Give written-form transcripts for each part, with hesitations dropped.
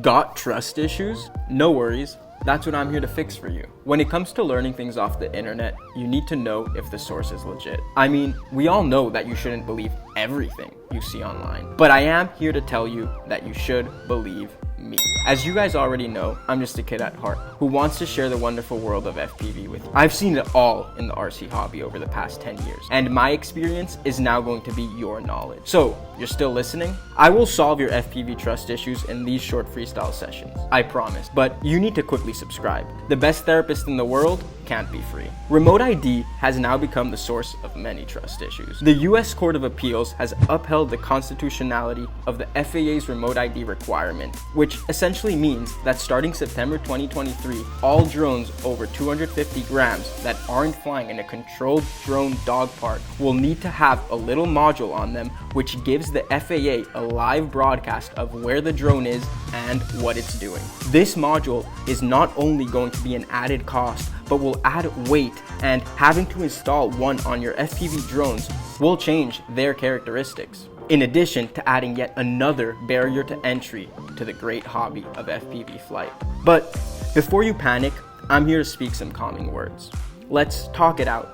Got trust issues? No worries. That's what I'm here to fix for you. When it comes to learning things off the internet, you need to know if the source is legit. I mean, we all know that you shouldn't believe everything you see online, but I am here to tell you that you should believe me. As you guys already know, I'm just a kid at heart who wants to share the wonderful world of FPV with you. I've seen it all in the RC hobby over the past 10 years, and my experience is now going to be your knowledge. So, you're still listening? I will solve your FPV trust issues in these short freestyle sessions, I promise, but you need to quickly subscribe. The best therapist in the world can't be free. Remote ID has now become the source of many trust issues. The US Court of Appeals has upheld the constitutionality of the FAA's Remote ID requirement, which essentially means that starting September 2023, all drones over 250 grams that aren't flying in a controlled drone dog park will need to have a little module on them which gives the FAA a live broadcast of where the drone is and what it's doing. This module is not only going to be an added cost, but will add weight, and having to install one on your FPV drones will change their characteristics, in addition to adding yet another barrier to entry to the great hobby of FPV flight. But before you panic, I'm here to speak some calming words. Let's talk it out.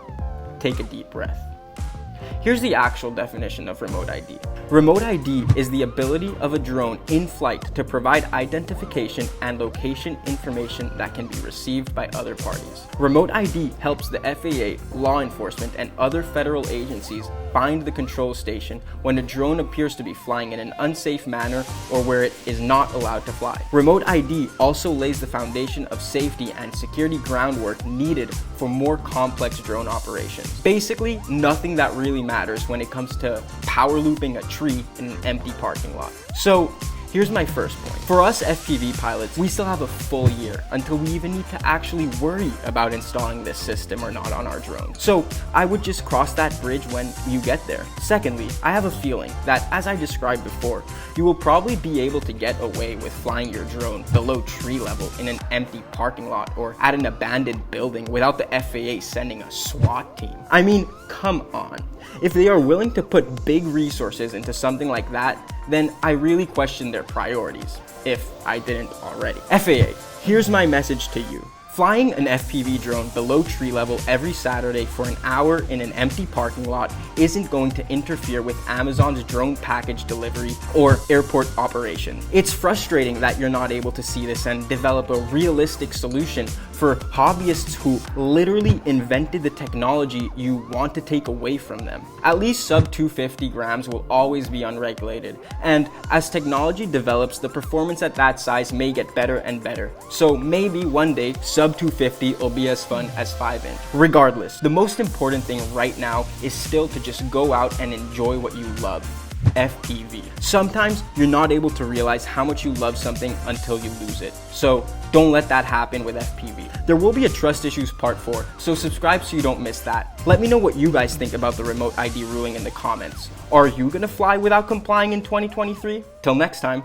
Take a deep breath. Here's the actual definition of remote ID. Remote ID is the ability of a drone in flight to provide identification and location information that can be received by other parties. Remote ID helps the FAA, law enforcement, and other federal agencies find the control station when a drone appears to be flying in an unsafe manner or where it is not allowed to fly. Remote ID also lays the foundation of safety and security groundwork needed for more complex drone operations. Basically, nothing that really matters when it comes to power looping a tree in an empty parking lot. So, here's my first point. For us FPV pilots, we still have a full year until we even need to actually worry about installing this system or not on our drones. So I would just cross that bridge when you get there. Secondly, I have a feeling that, as I described before, you will probably be able to get away with flying your drone below tree level in an empty parking lot or at an abandoned building without the FAA sending a SWAT team. I mean, come on. If they are willing to put big resources into something like that, then I really question their priorities, if I didn't already. FAA, here's my message to you. Flying an FPV drone below tree level every Saturday for an hour in an empty parking lot isn't going to interfere with Amazon's drone package delivery or airport operation. It's frustrating that you're not able to see this and develop a realistic solution for hobbyists who literally invented the technology you want to take away from them. At least sub 250 grams will always be unregulated, and as technology develops, the performance at that size may get better and better. So maybe one day sub 250 will be as fun as 5-inch. Regardless, the most important thing right now is still to just go out and enjoy what you love. FPV. Sometimes you're not able to realize how much you love something until you lose it. So don't let that happen with FPV. There will be a Trust Issues Part 4, so subscribe so you don't miss that. Let me know what you guys think about the remote ID ruling in the comments. Are you gonna fly without complying in 2023? Till next time.